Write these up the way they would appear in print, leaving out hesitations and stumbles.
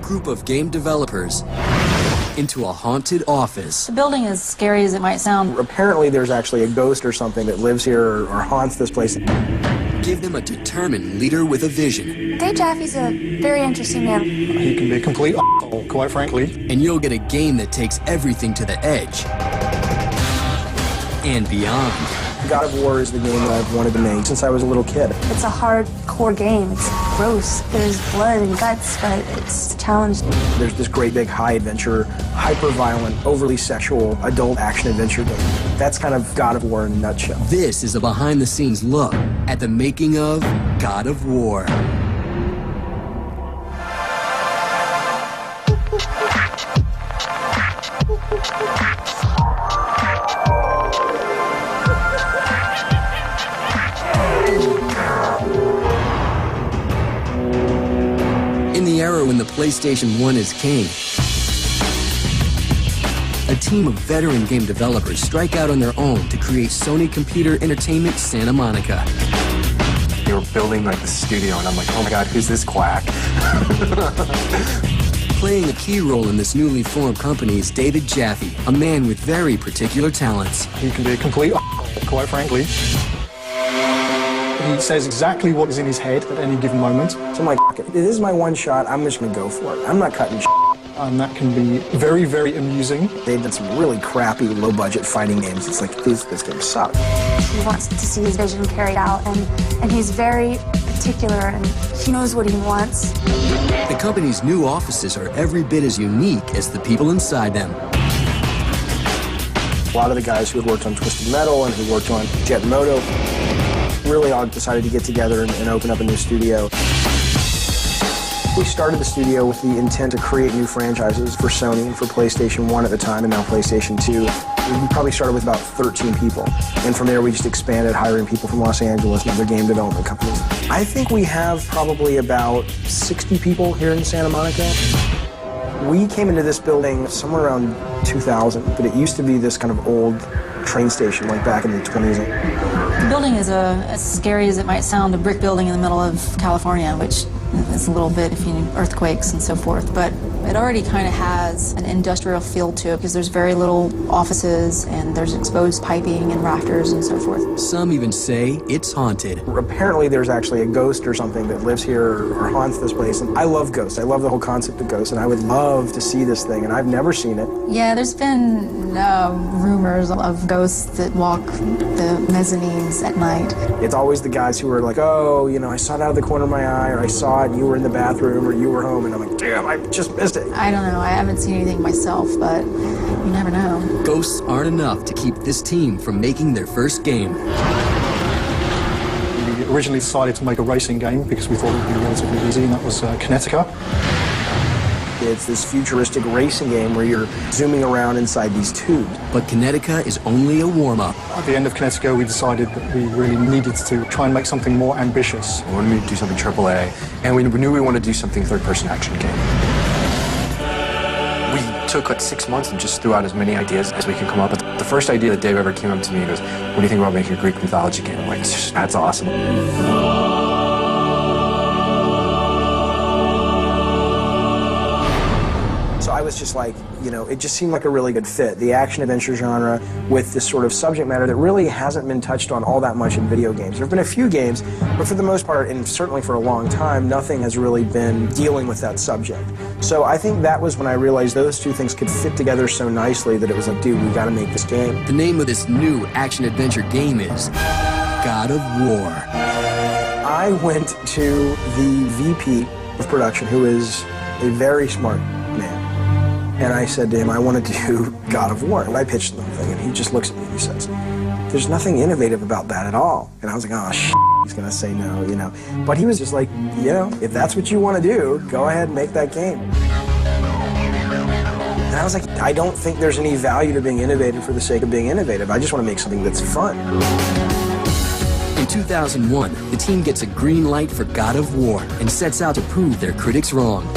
group of game developers into a haunted office. The building is scary as it might sound. Apparently there's actually a ghost or something that lives here or haunts this place. Give them a determined leader with a vision. Dave Jaffe's a very interesting man. He can be a complete asshole, quite frankly. And you'll get a game that takes everything to the edge and beyond. God of War is the game that I've wanted to make since I was a little kid. It's a hardcore game. It's gross. There's blood and guts, but it's a challenge. There's this great big high adventure, hyper-violent, overly sexual, adult action-adventure game. That's kind of God of War in a nutshell. This is a behind-the-scenes look at the making of God of War. In the era when the PlayStation 1 is king, a team of veteran game developers strike out on their own to create Sony Computer Entertainment Santa Monica. They were building like the studio, and I'm like, oh my god, who's this quack? Playing a key role in this newly formed company is David Jaffe, a man with very particular talents. He can be a complete asshole, quite frankly. He says exactly what is in his head at any given moment. So I'm like, this is my one shot, I'm just gonna go for it. I'm not cutting shit. And that can be very, very amusing. They've done some really crappy, low-budget fighting games. It's like, this game sucks. He wants to see his vision carried out, and he's very particular, and he knows what he wants. The company's new offices are every bit as unique as the people inside them. A lot of the guys who had worked on Twisted Metal and who worked on Jet Moto really all decided to get together and open up a new studio. We started the studio with the intent to create new franchises for Sony and for PlayStation 1 at the time, and now PlayStation 2. We probably started with about 13 people. And from there, we just expanded, hiring people from Los Angeles and other game development companies. I think we have probably about 60 people here in Santa Monica. We came into this building somewhere around 2000, but it used to be this kind of old train station, like back in the 20s. The building is as scary as it might sound, a brick building in the middle of California, which is a little bit if you need earthquakes and so forth, but it already kind of has an industrial feel to it because there's very little offices and there's exposed piping and rafters and so forth. Some even say it's haunted. Apparently there's actually a ghost or something that lives here or haunts this place, and I love ghosts. I love the whole concept of ghosts, and I would love to see this thing, and I've never seen it. Yeah, there's been rumors of ghosts that walk the mezzanines at night. It's always the guys who are like, oh, you know, I saw it out of the corner of my eye, or I saw it and you were in the bathroom, or you were home, and I'm like, damn, I just missed it. I don't know, I haven't seen anything myself, but you never know. Ghosts aren't enough to keep this team from making their first game. We originally decided to make a racing game because we thought it would be relatively easy, and that was Kinetica. It's this futuristic racing game where you're zooming around inside these tubes. But Kinetica is only a warm-up. At the end of Kinetica, we decided that we really needed to try and make something more ambitious. We wanted to do something AAA, and we knew we wanted to do something third-person action game. We took like 6 months and just threw out as many ideas as we could come up with. The first idea that Dave ever came up to me and goes, what do you think about making a Greek mythology game? I'm like, that's awesome. So I was just like, you know, it just seemed like a really good fit. The action-adventure genre with this sort of subject matter that really hasn't been touched on all that much in video games. There have been a few games, but for the most part, and certainly for a long time, nothing has really been dealing with that subject. So I think that was when I realized those two things could fit together so nicely that it was like, dude, we gotta make this game. The name of this new action-adventure game is God of War. I went to the VP of production, who is a very smart man. And I said to him, I want to do God of War. And I pitched the thing, and he just looks at me and he says, there's nothing innovative about that at all. And I was like, oh, he's going to say no, you know. But he was just like, you know, if that's what you want to do, go ahead and make that game. And I was like, I don't think there's any value to being innovative for the sake of being innovative. I just want to make something that's fun. In 2001, the team gets a green light for God of War and sets out to prove their critics wrong.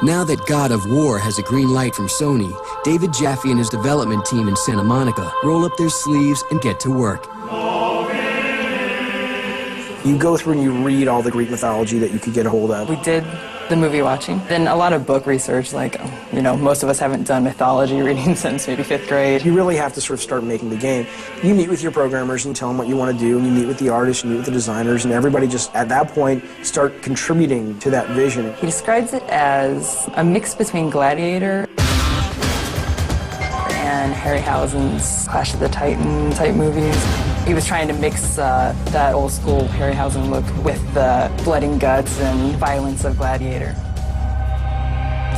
Now that God of War has a green light from Sony, David Jaffe and his development team in Santa Monica roll up their sleeves and get to work. You go through and you read all the Greek mythology that you could get a hold of. We did the movie watching, then a lot of book research, like, you know, most of us haven't done mythology reading since maybe 5th grade. You really have to sort of start making the game. You meet with your programmers and tell them what you want to do, and you meet with the artists, you meet with the designers, and everybody just, at that point, start contributing to that vision. He describes it as a mix between Gladiator and Harryhausen's Clash of the Titan type movies. He was trying to mix that old school Harryhausen look with the blood and guts and violence of Gladiator.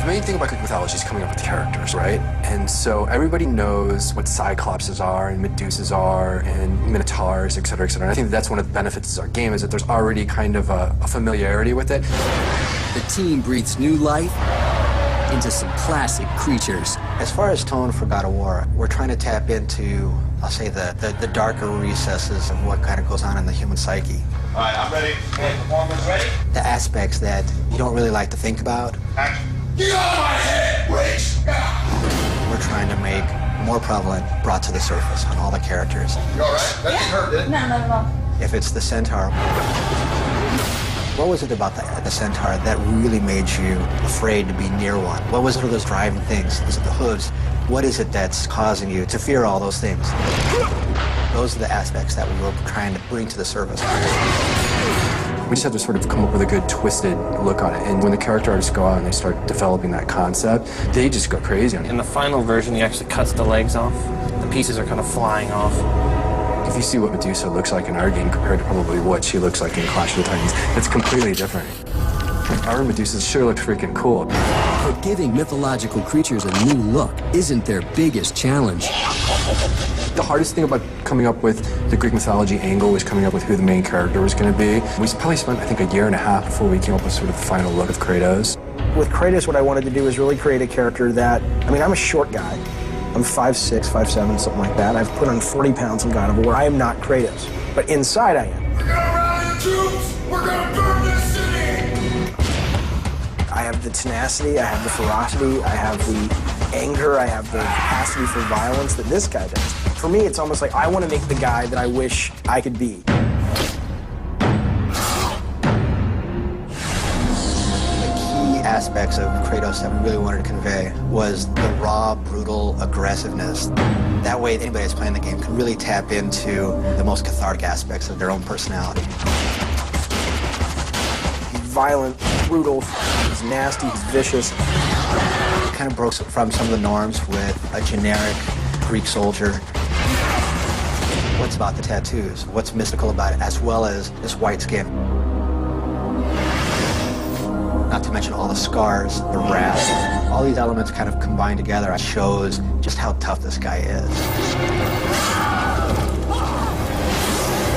The main thing about Greek mythology is coming up with characters, right? And so everybody knows what Cyclopses are and Medusas are and Minotaurs, et cetera, et cetera. And I think that's one of the benefits of our game is that there's already kind of a familiarity with it. The team breathes new life into some classic creatures. As far as tone for God of War, we're trying to tap into, I'll say, the darker recesses of what kind of goes on in the human psyche. All right, I'm ready. Okay, performance ready? The aspects that you don't really like to think about. Action. Get out of my head, Rich! We're trying to make more prevalent, brought to the surface on all the characters. You all right? That didn't hurt, did it? No. If it's the centaur, what was it about the centaur that really made you afraid to be near one? What was it, those driving things? Is it the hooves? What is it that's causing you to fear all those things? Those are the aspects that we were trying to bring to the surface. We just have to sort of come up with a good twisted look on it. And when the character artists go out and they start developing that concept, they just go crazy on it. In the final version, he actually cuts the legs off. The pieces are kind of flying off. If you see what Medusa looks like in our game compared to probably what she looks like in Clash of the Titans, it's completely different. Our Medusa sure looks freaking cool. But giving mythological creatures a new look isn't their biggest challenge. The hardest thing about coming up with the Greek mythology angle was coming up with who the main character was going to be. We probably spent, I think, a year and a half before we came up with sort of the final look of Kratos. With Kratos, what I wanted to do was really create a character that, I mean, I'm a short guy. I'm 5'6", 5'7", something like that. I've put on 40 pounds in God of War. I am not Kratos, but inside I am. We're gonna rally the troops! We're gonna burn this city! I have the tenacity, I have the ferocity, I have the anger, I have the capacity for violence that this guy does. For me, it's almost like I want to make the guy that I wish I could be. Aspects of Kratos that we really wanted to convey was the raw, brutal aggressiveness. That way, anybody that's playing the game can really tap into the most cathartic aspects of their own personality. He's violent, brutal, he's nasty, he's vicious. It kind of broke from some of the norms with a generic Greek soldier. What's about the tattoos? What's mystical about it, as well as this white skin? Not to mention all the scars, the wrath. All these elements kind of combined together shows just how tough this guy is.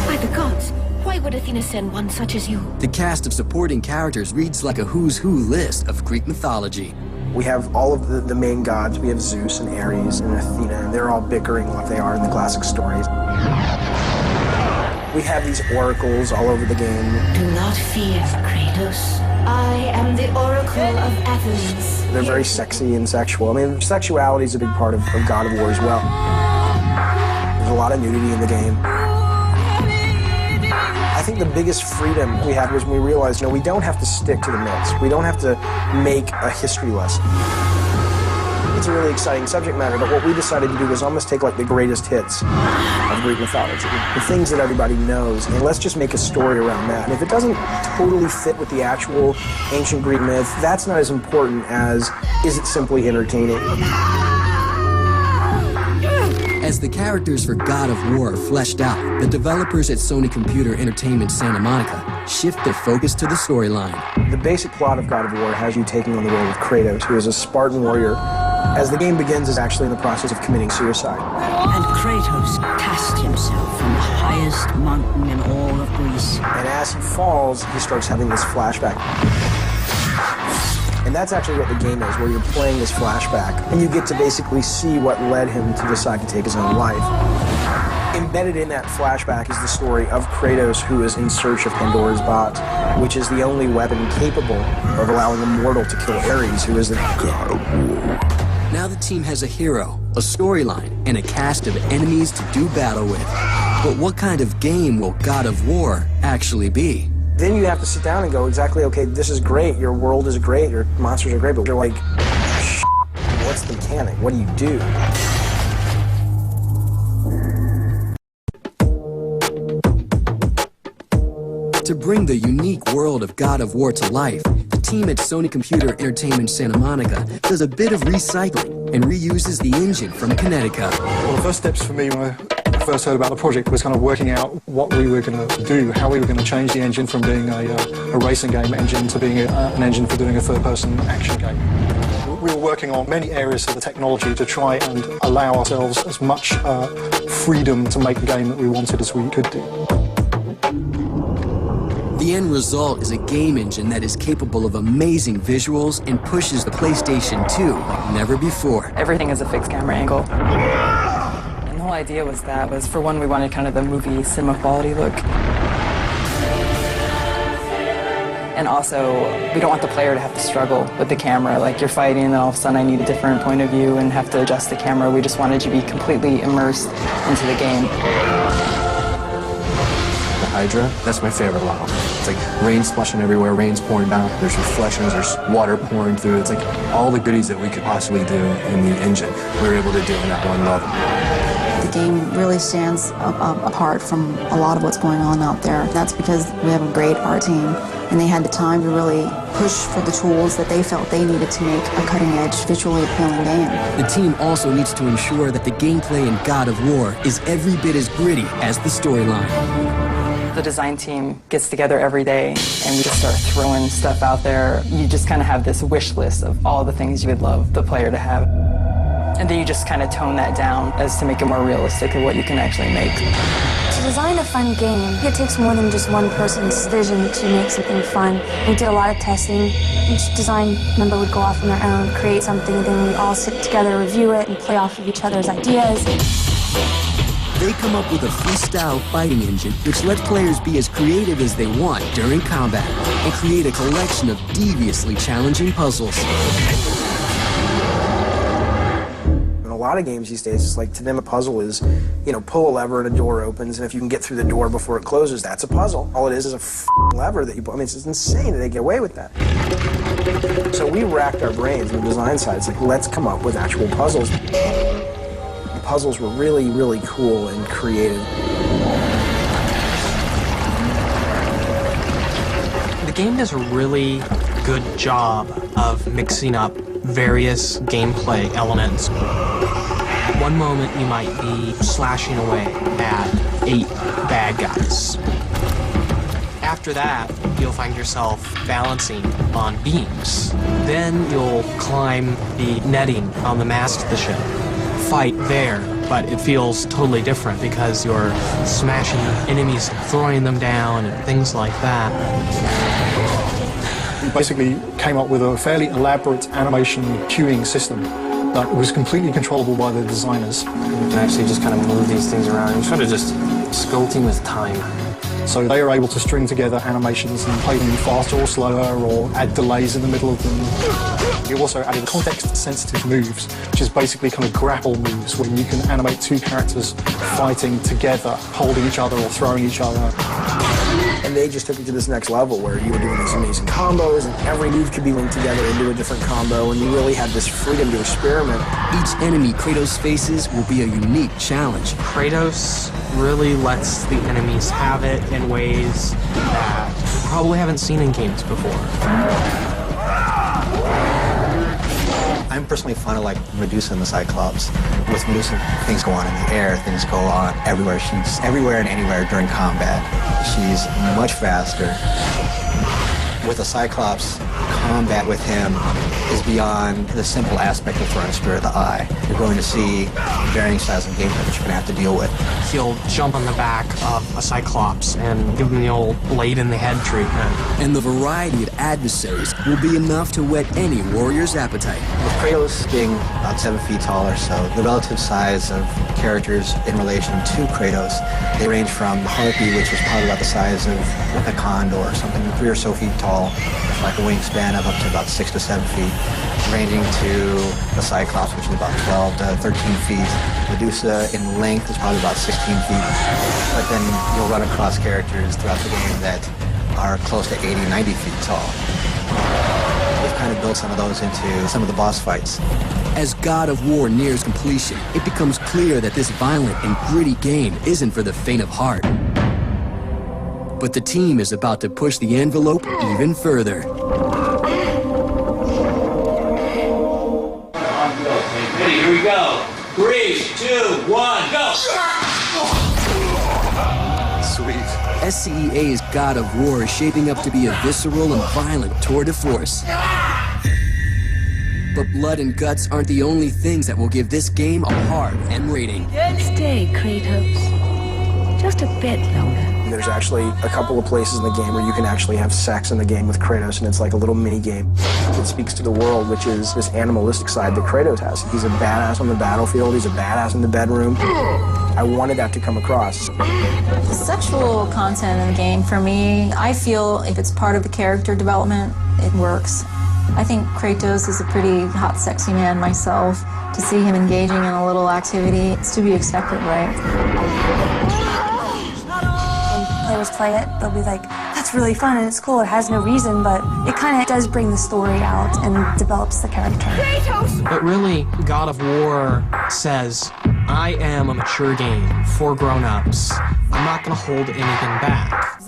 By the gods, why would Athena send one such as you? The cast of supporting characters reads like a who's who list of Greek mythology. We have all of the main gods. We have Zeus and Ares and Athena, and they're all bickering like they are in the classic stories. We have these oracles all over the game. Do not fear, Kratos. I am the Oracle of Athens. They're very sexy and sexual. I mean, sexuality is a big part of God of War as well. There's a lot of nudity in the game. I think the biggest freedom we had was when we realized, we don't have to stick to the myths. We don't have to make a history lesson. It's a really exciting subject matter, but what we decided to do was almost take like the greatest hits of Greek mythology, the things that everybody knows, and let's just make a story around that. And if it doesn't totally fit with the actual ancient Greek myth, that's not as important as, is it simply entertaining? As the characters for God of War are fleshed out, the developers at Sony Computer Entertainment Santa Monica shift their focus to the storyline. The basic plot of God of War has you taking on the role of Kratos, who is a Spartan warrior. As the game begins, is actually in the process of committing suicide. And Kratos cast himself from the highest mountain in all of Greece. And as he falls, he starts having this flashback. And that's actually what the game is, where you're playing this flashback, and you get to basically see what led him to decide to take his own life. Embedded in that flashback is the story of Kratos, who is in search of Pandora's box, which is the only weapon capable of allowing a mortal to kill Ares, who is the God of War. Now the team has a hero, a storyline, and a cast of enemies to do battle with. But what kind of game will God of War actually be? Then you have to sit down and go, exactly, okay, this is great, your world is great, your monsters are great, but you're like, what's the mechanic? What do you do? To bring the unique world of God of War to life, the team at Sony Computer Entertainment Santa Monica does a bit of recycling and reuses the engine from Connecticut. Well, the first steps for me when I first heard about the project was kind of working out what we were going to do, how we were going to change the engine from being a racing game engine to being an engine for doing a third-person action game. We were working on many areas of the technology to try and allow ourselves as much freedom to make the game that we wanted as we could do. The end result is a game engine that is capable of amazing visuals and pushes the PlayStation 2 like never before. Everything is a fixed camera angle. And the whole idea was for one, we wanted kind of the movie cinema quality look. And also, we don't want the player to have to struggle with the camera. Like you're fighting and all of a sudden I need a different point of view and have to adjust the camera. We just wanted you to be completely immersed into the game. Hydra, that's my favorite level. It's like rain splashing everywhere, rain's pouring down, there's reflections, there's water pouring through. It's like all the goodies that we could possibly do in the engine, we were able to do in that one level. The game really stands apart from a lot of what's going on out there. That's because we have a great art team, and they had the time to really push for the tools that they felt they needed to make a cutting-edge, visually appealing game. The team also needs to ensure that the gameplay in God of War is every bit as gritty as the storyline. The design team gets together every day and we just start throwing stuff out there. You just kind of have this wish list of all the things you would love the player to have. And then you just kind of tone that down as to make it more realistic of what you can actually make. To design a fun game, it takes more than just one person's vision to make something fun. We did a lot of testing. Each design member would go off on their own, create something, and then we all sit together, review it, and play off of each other's ideas. They come up with a freestyle fighting engine which lets players be as creative as they want during combat and create a collection of deviously challenging puzzles. In a lot of games these days, it's like to them a puzzle is, you know, pull a lever and a door opens, and if you can get through the door before it closes, that's a puzzle. All it is a lever that you pull. I mean, it's insane that they get away with that. So we racked our brains on the design side. It's like, let's come up with actual puzzles. Puzzles were really, really cool and creative. The game does a really good job of mixing up various gameplay elements. One moment you might be slashing away at 8 bad guys. After that, you'll find yourself balancing on beams. Then you'll climb the netting on the mast of the ship. Fight there, but it feels totally different because you're smashing enemies and throwing them down and things like that. We basically came up with a fairly elaborate animation queuing system that was completely controllable by the designers. You can actually just kind of move these things around and sort of just sculpting with time. So they were able to string together animations and play them faster or slower or add delays in the middle of them. We also added context-sensitive moves, which is basically kind of grapple moves where you can animate 2 characters fighting together, holding each other or throwing each other. And they just took it to this next level where you were doing these amazing combos and every move could be linked together into a different combo, and you really had this freedom to experiment. Each enemy Kratos faces will be a unique challenge. Kratos really lets the enemies have it in ways that you probably haven't seen in games before. I'm personally fond of like Medusa and the Cyclops. With Medusa, things go on in the air, things go on everywhere. She's everywhere and anywhere during combat. She's much faster. With the Cyclops, combat with him is beyond the simple aspect of throwing a spear at the eye. You're going to see varying styles of gameplay that you're going to have to deal with. He'll jump on the back of a Cyclops and give him the old blade in the head treatment. And the variety of adversaries will be enough to whet any warrior's appetite. With Kratos being about 7 feet tall or so, the relative size of characters in relation to Kratos, they range from the Harpy, which is probably about the size of a condor or something, 3 or so feet tall, like a wingspan of up to about 6 to 7 feet, ranging to the Cyclops, which is about 12 to 13 feet. Medusa in length is probably about 16 feet. But then you'll run across characters throughout the game that are close to 80, 90 feet tall. We've kind of built some of those into some of the boss fights. As God of War nears completion, it becomes clear that this violent and gritty game isn't for the faint of heart. But the team is about to push the envelope even further. Ready, here we go. 3, 2, 1, go! Sweet. SCEA's God of War is shaping up to be a visceral and violent tour de force. But blood and guts aren't the only things that will give this game a hard M rating. Stay, Kratos. Just a bit longer. There's actually a couple of places in the game where you can actually have sex in the game with Kratos, and it's like a little mini game. It speaks to the world, which is this animalistic side that Kratos has. He's a badass on the battlefield, he's a badass in the bedroom. I wanted that to come across. The sexual content in the game, for me, I feel if it's part of the character development, it works. I think Kratos is a pretty hot, sexy man myself. To see him engaging in a little activity, it's to be expected, right? When players play it, they'll be like, that's really fun and it's cool, it has no reason, but it kind of does bring the story out and develops the character. But really, God of War says, I am a mature game for grown-ups. I'm not going to hold anything back.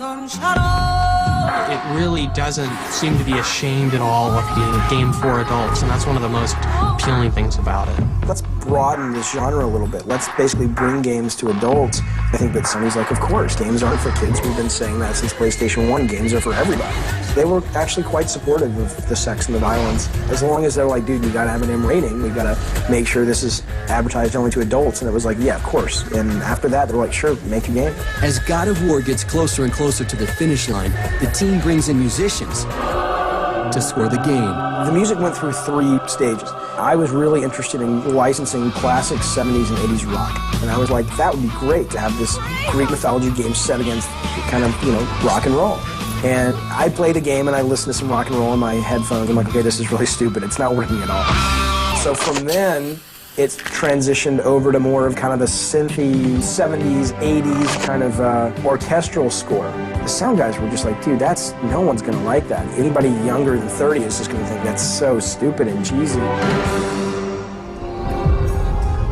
It really doesn't seem to be ashamed at all of being a game for adults, and that's one of the most appealing things about it. Let's broaden this genre a little bit. Let's basically bring games to adults. I think that Sony's like, of course, games aren't for kids. We've been saying that since PlayStation 1. Games are for everybody. They were actually quite supportive of the sex and the violence. As long as they're like, dude, you gotta have an M rating. We gotta make sure this is advertised only to adults. And it was like, yeah, of course. And after that, they're like, sure, make a game. As God of War gets closer and closer to the finish line, the team brings in musicians to score the game. The music went through 3 stages. I was really interested in licensing classic 70s and 80s rock. And I was like, that would be great to have this Greek mythology game set against kind of, rock and roll. And I played a game and I listened to some rock and roll on my headphones. I'm like, okay, this is really stupid. It's not working at all. So from then, it's transitioned over to more of kind of the synthy 70s, 80s kind of orchestral score. The sound guys were just like, dude, no one's gonna like that. Anybody younger than 30 is just gonna think that's so stupid and cheesy.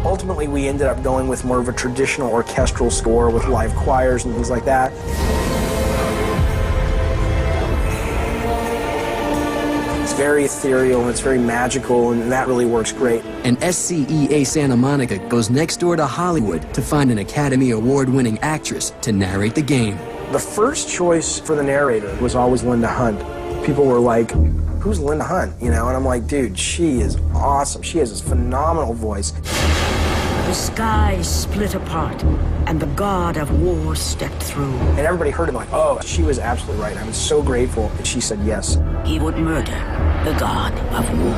Ultimately, we ended up going with more of a traditional orchestral score with live choirs and things like that. Very ethereal and it's very magical, and that really works great. And SCEA Santa Monica goes next door to Hollywood to find an Academy Award-winning actress to narrate the game. The first choice for the narrator was always Linda Hunt. People were like, who's Linda Hunt? And I'm like, dude, she is awesome. She has this phenomenal voice. The sky split apart, and the God of War stepped through. And everybody heard it like, oh, she was absolutely right. I was so grateful that she said yes. He would murder the God of War.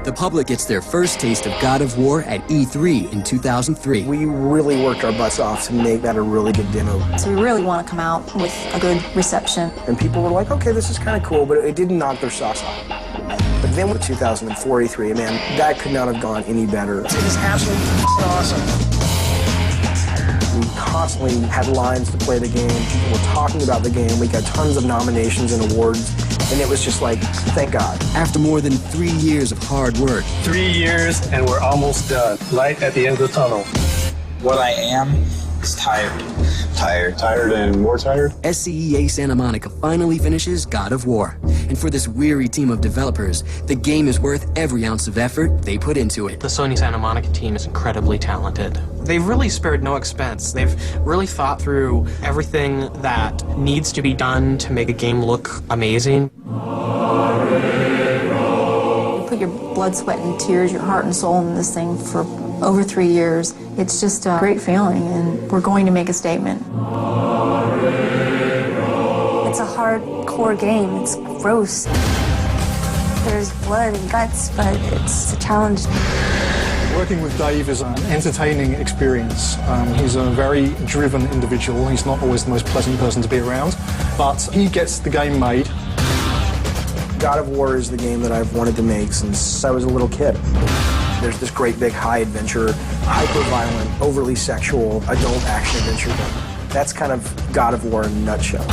The public gets their first taste of God of War at E3 in 2003. We really worked our butts off to make that a really good demo. So we really want to come out with a good reception. And people were like, okay, this is kind of cool, but it didn't knock their socks off. But then with 2004 E3, man, that could not have gone any better. It is absolutely awesome. We constantly had lines to play the game. People were talking about the game. We got tons of nominations and awards. And it was just like, thank God. After more than 3 years of hard work. 3 years and we're almost done. Light at the end of the tunnel. What I am is tired. Tired and more tired? SCEA Santa Monica finally finishes God of War. And for this weary team of developers, the game is worth every ounce of effort they put into it. The Sony Santa Monica team is incredibly talented. They've really spared no expense. They've really thought through everything that needs to be done to make a game look amazing. You put your blood, sweat, and tears, your heart and soul in this thing for over 3 years. It's just a great feeling, and we're going to make a statement. It's a hardcore game. It's gross. There's blood and guts, but it's a challenge. Working with Dave is an entertaining experience. He's a very driven individual. He's not always the most pleasant person to be around, but he gets the game made. God of War is the game that I've wanted to make since I was a little kid. There's this great big high adventure, hyper-violent, overly sexual, adult action adventure. That's kind of God of War in a nutshell.